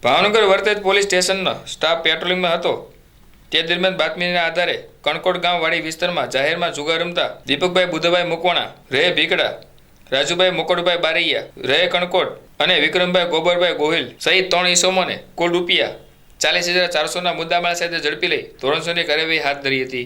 Bhavnagar Vartej police સ્ટેશનનો staff પેટ્રોલિંગમાં હતો તે દરમિયાન બાતમીના આધારે કણકોટ ગામ વાડી વિસ્તારમાં જાહેરમાં જુગાર રમતા દીપકભાઈ બુધભાઈ મુકવાણા રહે ભીકડા, રાજુભાઈ મુકુટભાઈ બારૈયા રહે કણકોટ અને વિક્રમભાઈ ગોબરભાઈ ગોહિલ સહિત 3 ઈસમોને કુલ રૂપિયા 40,400ના મુદ્દામાલ સાથે ઝડપી લઈ ધોરણસરની કાર્યવાહી હાથ ધરી હતી।